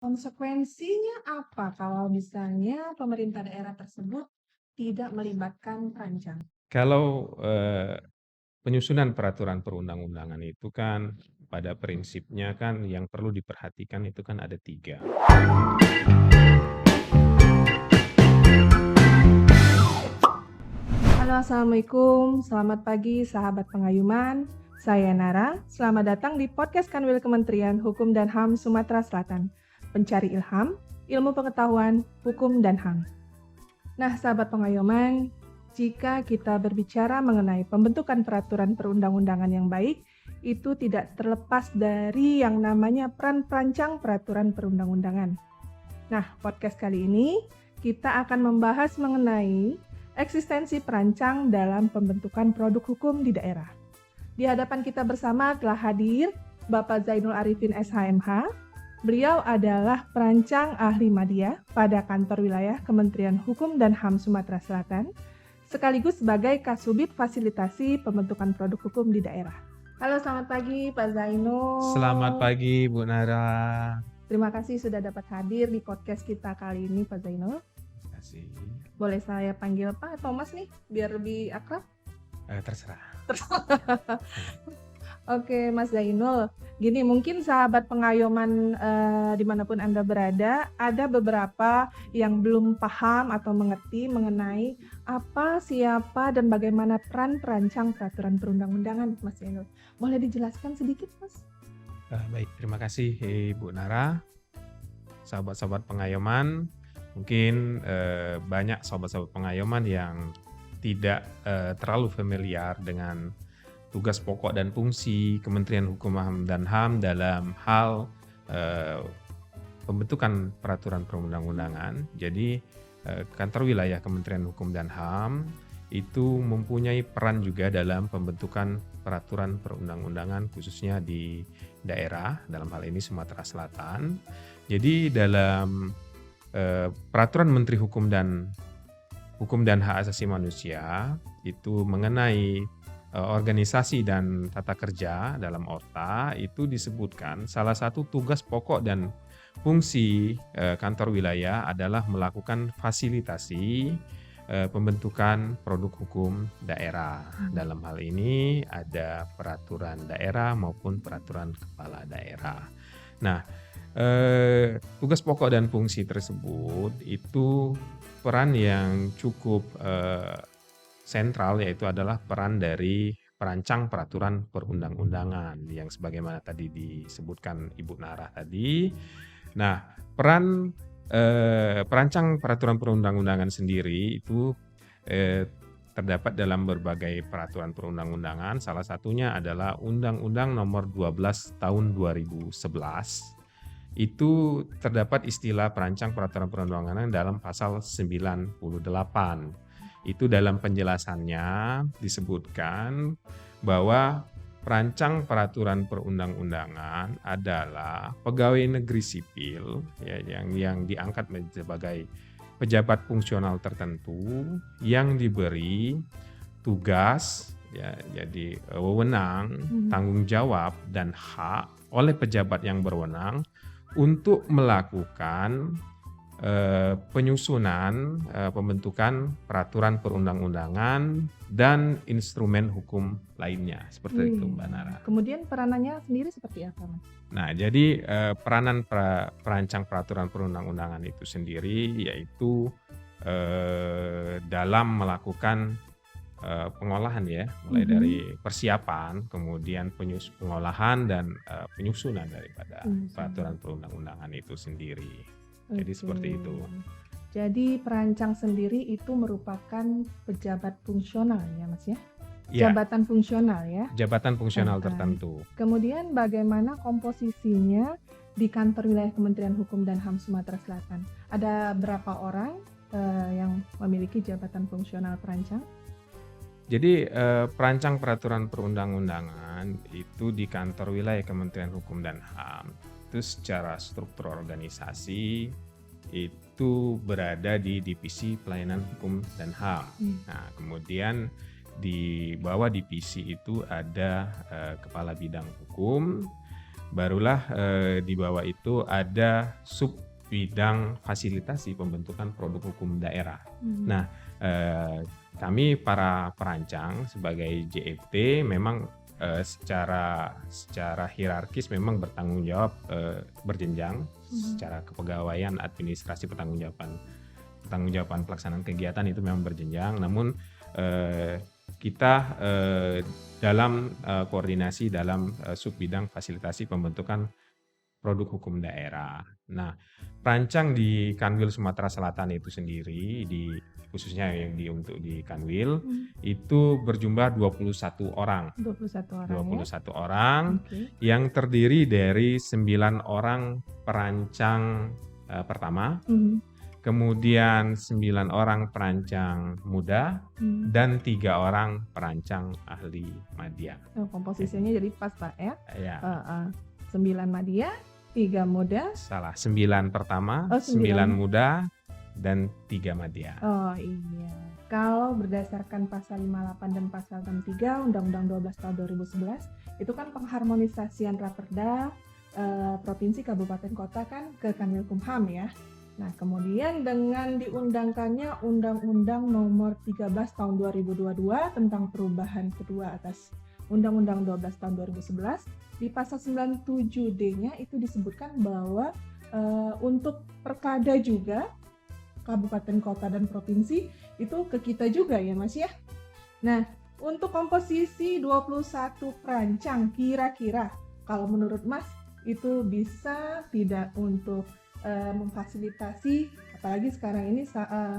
Konsekuensinya apa kalau misalnya pemerintah daerah tersebut tidak melibatkan perancang? Kalau, penyusunan peraturan perundang-undangan itu kan pada prinsipnya kan yang perlu diperhatikan itu kan ada 3. Halo, Assalamualaikum. Selamat pagi, sahabat pengayuman. Saya Nara. Selamat datang di podcast Kanwil Kementerian Hukum dan HAM Sumatera Selatan. Pencari ilham, ilmu pengetahuan, hukum dan HAM. Nah, sahabat pengayuman, jika kita berbicara mengenai pembentukan peraturan perundang-undangan yang baik, itu tidak terlepas dari yang namanya peran perancang peraturan perundang-undangan. Nah, podcast kali ini kita akan membahas mengenai eksistensi perancang dalam pembentukan produk hukum di daerah. Di hadapan kita bersama telah hadir Bapak Zainul Arifin SHMH. Beliau adalah perancang ahli madya pada kantor wilayah Kementerian Hukum dan HAM Sumatera Selatan, sekaligus sebagai Kasubit Fasilitasi Pembentukan Produk Hukum di daerah. Halo, selamat pagi Pak Zainul. Selamat pagi Bu Nara. Terima kasih sudah dapat hadir di podcast kita kali ini Pak Zainul. Terima kasih. Boleh saya panggil Pak atau Mas nih, biar lebih akrab? Terserah. Oke, Mas Zainul. Gini, mungkin sahabat pengayoman dimanapun Anda berada, ada beberapa yang belum paham atau mengerti mengenai apa, siapa, dan bagaimana peran perancang peraturan perundang-undangan, Mas Zainul. Boleh dijelaskan sedikit, Mas? Baik, terima kasih Bu Nara. Sahabat-sahabat pengayoman, mungkin banyak sahabat-sahabat pengayoman yang tidak terlalu familiar dengan tugas pokok dan fungsi Kementerian Hukum dan HAM dalam hal pembentukan peraturan perundang-undangan. Jadi kantor wilayah Kementerian Hukum dan HAM itu mempunyai peran juga dalam pembentukan peraturan perundang-undangan khususnya di daerah, dalam hal ini Sumatera Selatan. Jadi dalam peraturan Menteri Hukum dan Hak Asasi Manusia itu mengenai organisasi dan tata kerja dalam ORTA itu disebutkan salah satu tugas pokok dan fungsi kantor wilayah adalah melakukan fasilitasi pembentukan produk hukum daerah. Dalam hal ini ada peraturan daerah maupun peraturan kepala daerah. Nah, tugas pokok dan fungsi tersebut itu peran yang cukup sentral, yaitu adalah peran dari perancang peraturan perundang-undangan yang sebagaimana tadi disebutkan Ibu Nara tadi. Nah, peran perancang peraturan perundang-undangan sendiri itu terdapat dalam berbagai peraturan perundang-undangan. Salah satunya adalah Undang-Undang Nomor 12 Tahun 2011. Itu terdapat istilah perancang peraturan perundang-undangan dalam pasal 98. Itu dalam penjelasannya disebutkan bahwa perancang peraturan perundang-undangan adalah pegawai negeri sipil ya, yang diangkat sebagai pejabat fungsional tertentu yang diberi tugas ya, jadi wewenang, tanggung jawab dan hak oleh pejabat yang berwenang untuk melakukan penyusunan pembentukan peraturan perundang-undangan dan instrumen hukum lainnya seperti itu Mbak Nara. Kemudian peranannya sendiri seperti apa, Mas? Nah, jadi peranan perancang peraturan perundang-undangan itu sendiri yaitu dalam melakukan pengolahan ya, mulai dari persiapan, kemudian pengolahan dan penyusunan daripada peraturan perundang-undangan itu sendiri. Jadi seperti itu. Jadi perancang sendiri itu merupakan pejabat fungsional ya, Mas ya? Ya, Jabatan fungsional ya? jabatan fungsional tertentu. Kemudian bagaimana komposisinya di kantor wilayah Kementerian Hukum dan HAM Sumatera Selatan? Ada berapa orang yang memiliki jabatan fungsional perancang? Jadi perancang peraturan perundang-undangan itu di kantor wilayah Kementerian Hukum dan HAM itu secara struktur organisasi itu berada di Divisi Pelayanan Hukum dan HAM. Nah, kemudian di bawah divisi itu ada kepala bidang hukum, barulah di bawah itu ada sub bidang fasilitasi pembentukan produk hukum daerah. Nah, kami para perancang sebagai JFT memang secara hierarkis memang bertanggung jawab berjenjang secara kepegawaian, administrasi, pertanggungjawaban pelaksanaan kegiatan itu memang berjenjang. Namun kita dalam koordinasi dalam sub bidang fasilitasi pembentukan produk hukum daerah. Nah, perancang di Kanwil Sumatera Selatan itu sendiri, khususnya yang untuk di Kanwil, itu berjumlah 21 orang. 21 orang 21 orang Oke. yang terdiri dari 9 orang perancang pertama, kemudian 9 orang perancang muda, dan 3 orang perancang ahli madya. Komposisinya jadi pas Pak ya. Ya, 9 madya, 3 muda. salah. 9 pertama, Oh, 9 9. muda, dan 3 madya. Oh iya. Kalau berdasarkan pasal 58 dan pasal 63 Undang-Undang 12 tahun 2011, itu kan pengharmonisasian Raperda provinsi, kabupaten, kota kan ke Kanwilkumham ya. Nah, kemudian dengan diundangkannya Undang-Undang Nomor 13 tahun 2022 tentang perubahan kedua atas Undang-Undang 12 tahun 2011, di pasal 97D-nya itu disebutkan bahwa untuk perkada juga kabupaten, kota, dan provinsi itu ke kita juga ya Mas ya. Nah, untuk komposisi 21 perancang kira-kira kalau menurut Mas itu bisa tidak untuk memfasilitasi, apalagi sekarang ini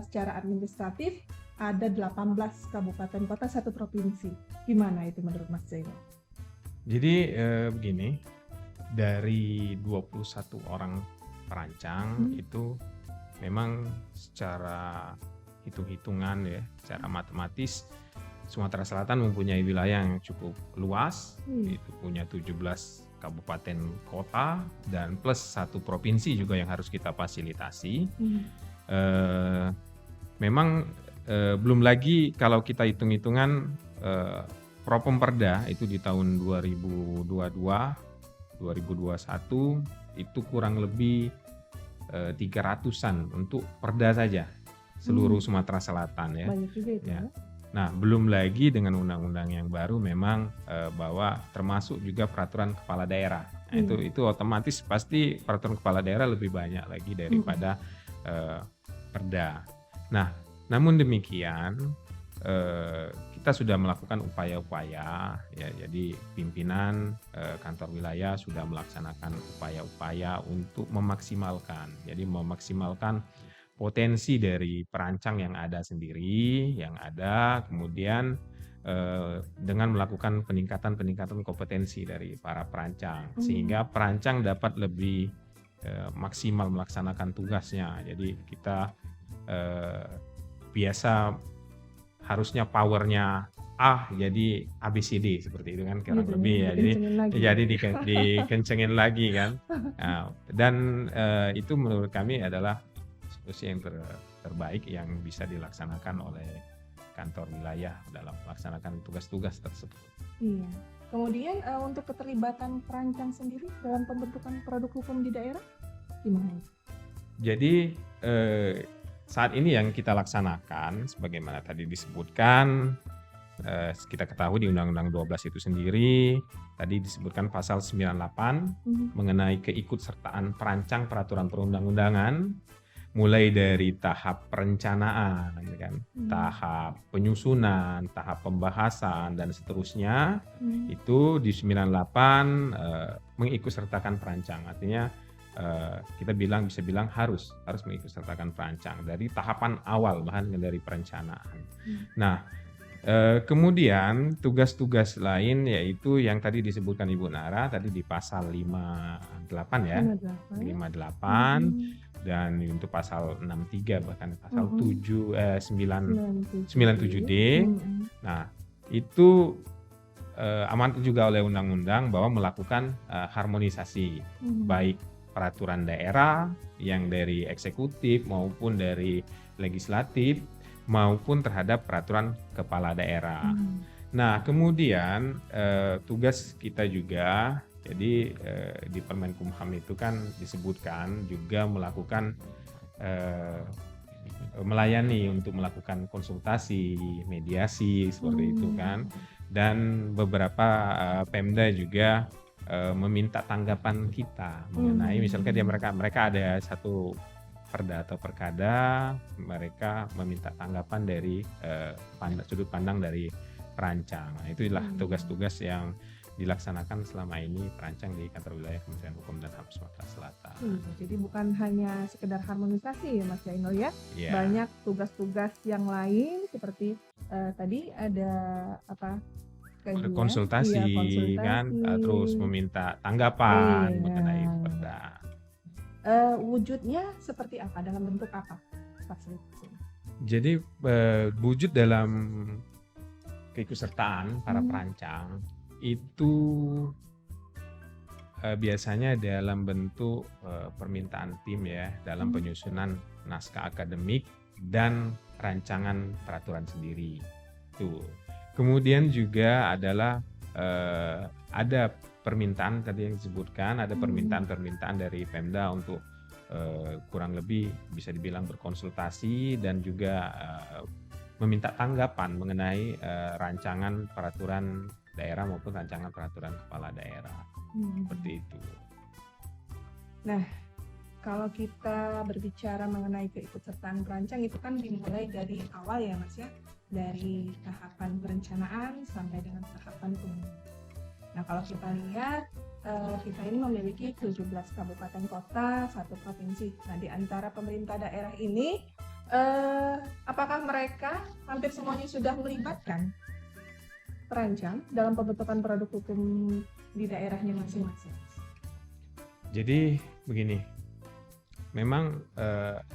secara administratif ada 18 kabupaten, kota, 1 provinsi. Gimana itu menurut Mas Zainal? Jadi begini, dari 21 orang perancang itu memang secara hitung-hitungan ya, secara matematis Sumatera Selatan mempunyai wilayah yang cukup luas, itu punya 17 kabupaten kota dan plus 1 provinsi juga yang harus kita fasilitasi. Memang belum lagi kalau kita hitung-hitungan Propemperda itu di tahun 2022, 2021 itu kurang lebih 300-an untuk perda saja seluruh Sumatera Selatan ya. Banyak juga itu ya. Nah, belum lagi dengan undang-undang yang baru memang bahwa termasuk juga peraturan kepala daerah. Nah, itu otomatis pasti peraturan kepala daerah lebih banyak lagi daripada perda. Nah, namun demikian kita sudah melakukan upaya-upaya ya, jadi pimpinan kantor wilayah sudah melaksanakan upaya-upaya untuk memaksimalkan potensi dari perancang yang ada sendiri, kemudian dengan melakukan peningkatan kompetensi dari para perancang, sehingga perancang dapat lebih maksimal melaksanakan tugasnya. Jadi kita biasa harusnya powernya A jadi ABCD seperti itu kan kurang lebih ya. Jadi dikencengin lagi kan. Nah, dan itu menurut kami adalah solusi yang terbaik yang bisa dilaksanakan oleh kantor wilayah dalam melaksanakan tugas-tugas tersebut. Iya. Kemudian untuk keterlibatan perancang sendiri dalam pembentukan produk hukum di daerah gimana? Jadi saat ini yang kita laksanakan sebagaimana tadi disebutkan, kita ketahui di Undang-Undang 12 itu sendiri tadi disebutkan pasal 98 mengenai keikutsertaan perancang peraturan perundang-undangan mulai dari tahap perencanaan kan, tahap penyusunan, tahap pembahasan dan seterusnya. Itu di 98 mengikutsertakan perancang. Artinya kita bisa bilang harus mengikutsertakan perancang dari tahapan awal bahkan dari perencanaan. Nah, kemudian tugas-tugas lain yaitu yang tadi disebutkan Ibu Nara tadi di pasal 58 ya. 58 dan untuk pasal 63 bahkan pasal 97D. Nah, itu amanat juga oleh undang-undang bahwa melakukan harmonisasi baik peraturan daerah yang dari eksekutif maupun dari legislatif maupun terhadap peraturan kepala daerah. Nah, kemudian tugas kita juga Jadi di Permenkumham itu kan disebutkan juga melakukan melayani untuk melakukan konsultasi, mediasi seperti itu kan. Dan beberapa Pemda juga meminta tanggapan kita mengenai misalkan mereka ada satu perda atau perkada, mereka meminta tanggapan dari sudut pandang dari perancang. Nah, itulah tugas-tugas yang dilaksanakan selama ini perancang di kantor wilayah Kementerian Hukum dan HAM Sumatera Selatan. Jadi bukan hanya sekedar harmonisasi ya Mas Jainul ya, Ya, banyak tugas-tugas yang lain seperti tadi ada apa kajian, konsultasi iya, kan, konsultasi. terus meminta tanggapan Iya. mengenai perda. Wujudnya seperti apa? Dalam bentuk apa fasilitasnya? Jadi wujud dalam keikutsertaan para perancang itu biasanya dalam bentuk permintaan tim ya, dalam penyusunan naskah akademik dan rancangan peraturan sendiri. Tuh. Kemudian juga adalah ada permintaan tadi yang disebutkan, ada permintaan-permintaan dari Pemda untuk kurang lebih bisa dibilang berkonsultasi dan juga meminta tanggapan mengenai rancangan peraturan daerah maupun rancangan peraturan kepala daerah. Seperti itu. Nah, kalau kita berbicara mengenai keikutsertaan perancang itu kan dimulai dari awal ya Mas ya, dari tahapan perencanaan sampai dengan tahapan pengumuman. Nah, kalau kita lihat kita ini memiliki 17 kabupaten kota, 1 provinsi. Nah, di antara pemerintah daerah ini apakah mereka hampir semuanya sudah melibatkan perancang dalam pembentukan produk hukum di daerahnya masing-masing? Jadi begini, memang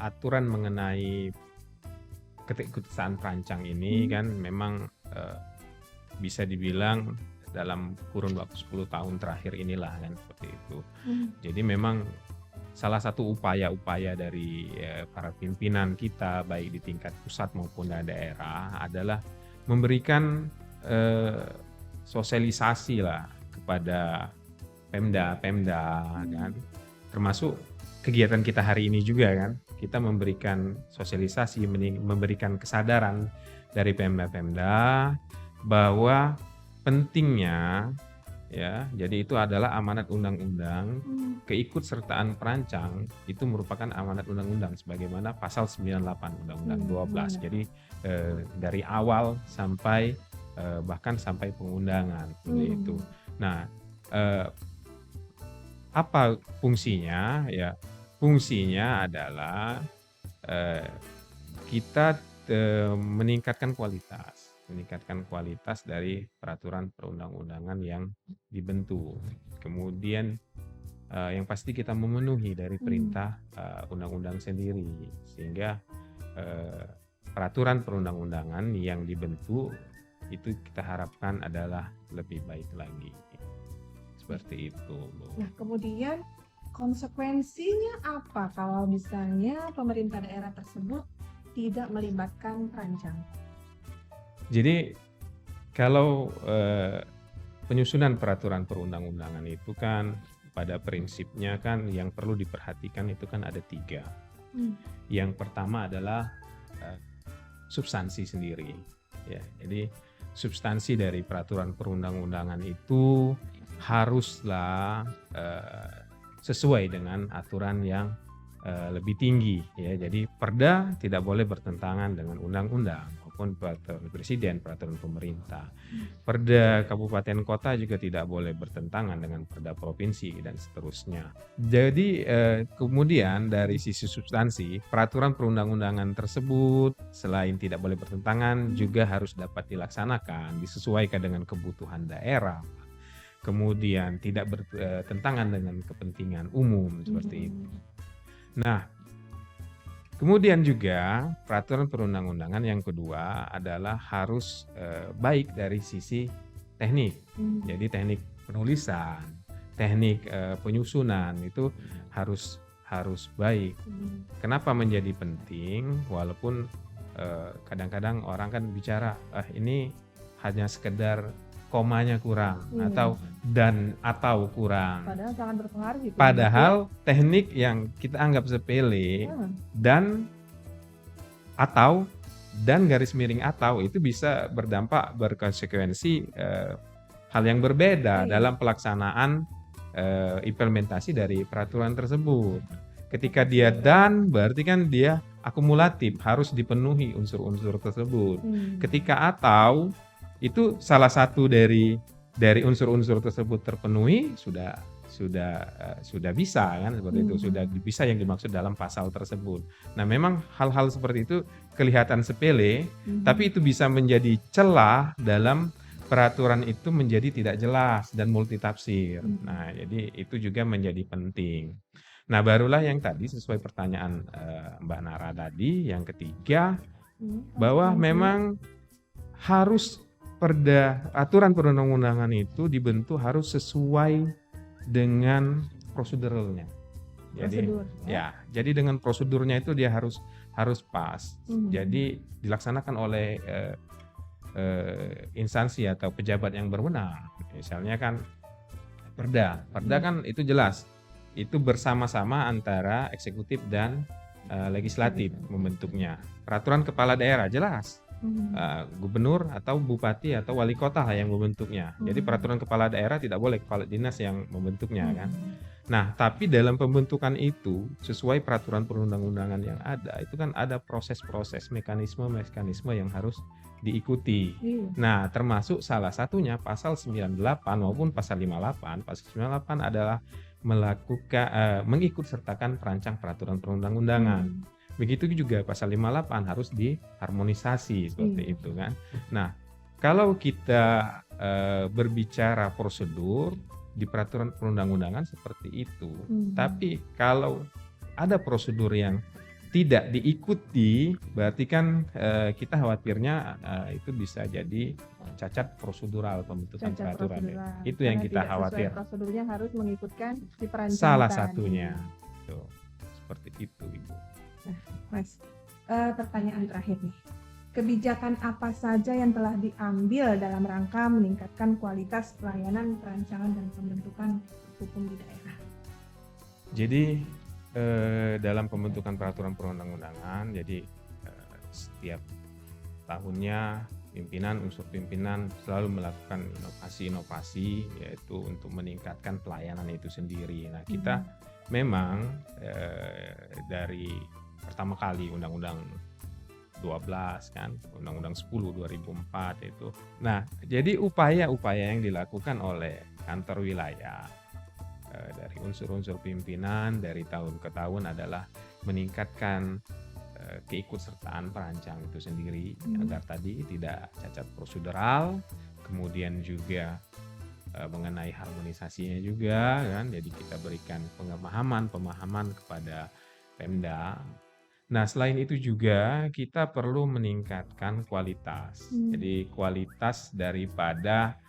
aturan mengenai keikutsertaan perancang ini kan memang bisa dibilang dalam kurun waktu 10 tahun terakhir inilah kan seperti itu. Jadi memang salah satu upaya-upaya dari para pimpinan kita baik di tingkat pusat maupun daerah adalah memberikan sosialisasi lah kepada Pemda kan, termasuk kegiatan kita hari ini juga kan, kita memberikan sosialisasi, memberikan kesadaran dari Pemda bahwa pentingnya ya, jadi itu adalah amanat undang-undang, keikutsertaan perancang itu merupakan amanat undang-undang sebagaimana pasal 98 Undang-Undang 12. Jadi dari awal sampai bahkan sampai pengundangan seperti itu. Nah, apa fungsinya? Ya, fungsinya adalah kita meningkatkan kualitas dari peraturan perundang-undangan yang dibentuk. Kemudian yang pasti kita memenuhi dari perintah undang-undang sendiri, sehingga peraturan perundang-undangan yang dibentuk itu kita harapkan adalah lebih baik lagi. Seperti itu. Nah, kemudian konsekuensinya apa kalau misalnya pemerintah daerah tersebut tidak melibatkan perancang? Jadi kalau penyusunan peraturan perundang-undangan itu kan pada prinsipnya kan yang perlu diperhatikan itu kan ada 3. Yang pertama adalah substansi sendiri. Ya, jadi substansi dari peraturan perundang-undangan itu haruslah sesuai dengan aturan yang lebih tinggi ya. Jadi perda tidak boleh bertentangan dengan undang-undang maupun peraturan presiden, peraturan pemerintah. Perda kabupaten kota juga tidak boleh bertentangan dengan perda provinsi dan seterusnya. Jadi kemudian dari sisi substansi, peraturan perundang-undangan tersebut selain tidak boleh bertentangan juga harus dapat dilaksanakan, disesuaikan dengan kebutuhan daerah. Kemudian tidak bertentangan dengan kepentingan umum seperti itu. Nah, kemudian juga peraturan perundang-undangan yang kedua adalah harus baik dari sisi teknik. Jadi teknik penulisan, teknik penyusunan itu harus baik. Kenapa menjadi penting? Walaupun kadang-kadang orang kan bicara ini hanya sekedar komanya kurang atau kurang. Padahal sangat berpengaruh gitu. Padahal teknik yang kita anggap sepele dan garis miring atau itu bisa berdampak berkonsekuensi hal yang berbeda dalam pelaksanaan implementasi dari peraturan tersebut. Ketika dia dan berarti kan dia akumulatif, harus dipenuhi unsur-unsur tersebut. Ketika atau itu salah satu dari unsur-unsur tersebut terpenuhi sudah bisa kan seperti itu, sudah bisa yang dimaksud dalam pasal tersebut. Nah, memang hal-hal seperti itu kelihatan sepele, tapi itu bisa menjadi celah dalam peraturan itu menjadi tidak jelas dan multitafsir. Nah, jadi itu juga menjadi penting. Nah, barulah yang tadi sesuai pertanyaan Mbak Nara tadi, yang ketiga bahwa memang harus aturan perundang-undangan itu dibentuk harus sesuai dengan proseduralnya. Jadi dengan prosedurnya itu dia harus pas. Jadi dilaksanakan oleh instansi atau pejabat yang berwenang. Misalnya kan Perda kan itu jelas. Itu bersama-sama antara eksekutif dan legislatif membentuknya. Peraturan kepala daerah jelas. Gubernur atau bupati atau wali kota yang membentuknya. Jadi peraturan kepala daerah tidak boleh kepala dinas yang membentuknya kan. Nah, tapi dalam pembentukan itu sesuai peraturan perundang-undangan yang ada, itu kan ada proses-proses, mekanisme yang harus diikuti. Nah, termasuk salah satunya pasal 98 maupun pasal 58. Pasal 98 adalah mengikut sertakan perancang peraturan perundang-undangan. Begitu juga pasal 58 harus diharmonisasi seperti itu kan. Nah, kalau kita berbicara prosedur di peraturan perundang-undangan seperti itu. Tapi kalau ada prosedur yang tidak diikuti, berarti kan kita khawatirnya itu bisa jadi cacat prosedural pembentukan peraturan. Itu yang kita khawatir. Prosedurnya harus mengikutkan si perancang. Salah satunya. Tuh, seperti itu, Ibu. Nah, Mas, pertanyaan terakhir nih. Kebijakan apa saja yang telah diambil dalam rangka meningkatkan kualitas pelayanan perancangan dan pembentukan hukum di daerah? Jadi dalam pembentukan peraturan perundang-undangan, jadi setiap tahunnya unsur pimpinan selalu melakukan inovasi-inovasi, yaitu untuk meningkatkan pelayanan itu sendiri. Nah, kita memang dari pertama kali Undang-Undang 12 kan, Undang-Undang 10 2004 itu. Nah, jadi upaya-upaya yang dilakukan oleh kantor wilayah dari unsur-unsur pimpinan dari tahun ke tahun adalah meningkatkan keikutsertaan perancang itu sendiri agar tadi tidak cacat prosedural, kemudian juga mengenai harmonisasinya juga kan, jadi kita berikan pemahaman kepada Pemda. Nah, selain itu juga kita perlu meningkatkan kualitas. Jadi kualitas daripada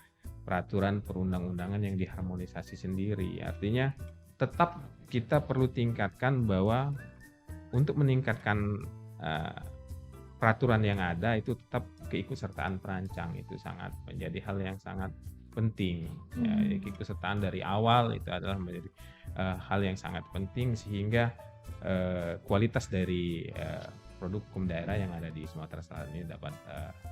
peraturan perundang-undangan yang diharmonisasi sendiri. Artinya tetap kita perlu tingkatkan bahwa untuk meningkatkan peraturan yang ada itu tetap keikutsertaan perancang itu sangat menjadi hal yang sangat penting. Ya, keikutsertaan dari awal itu adalah menjadi hal yang sangat penting sehingga kualitas dari produk hukum daerah yang ada di Sumatera Selatan ini dapat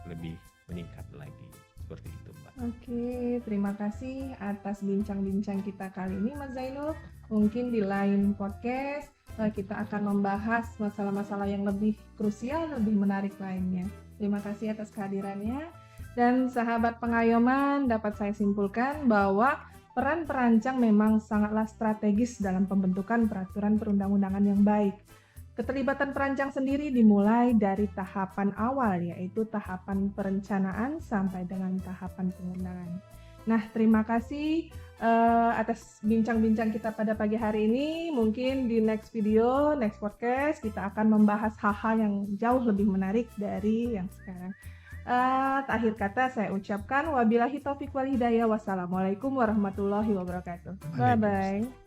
lebih meningkat lagi. Seperti itu, Mbak. Oke, terima kasih atas bincang-bincang kita kali ini, Mas Zainul. Mungkin di lain podcast kita akan membahas masalah-masalah yang lebih krusial, lebih menarik lainnya. Terima kasih atas kehadirannya. Dan sahabat pengayoman, dapat saya simpulkan bahwa peran perancang memang sangatlah strategis dalam pembentukan peraturan perundang-undangan yang baik. Keterlibatan perancang sendiri dimulai dari tahapan awal, yaitu tahapan perencanaan sampai dengan tahapan pengundangan. Nah, terima kasih atas bincang-bincang kita pada pagi hari ini. Mungkin di next video, next podcast, kita akan membahas hal-hal yang jauh lebih menarik dari yang sekarang. Akhir kata saya ucapkan wabillahi taufiq wal hidayah. Wassalamualaikum warahmatullahi wabarakatuh. Bye-bye.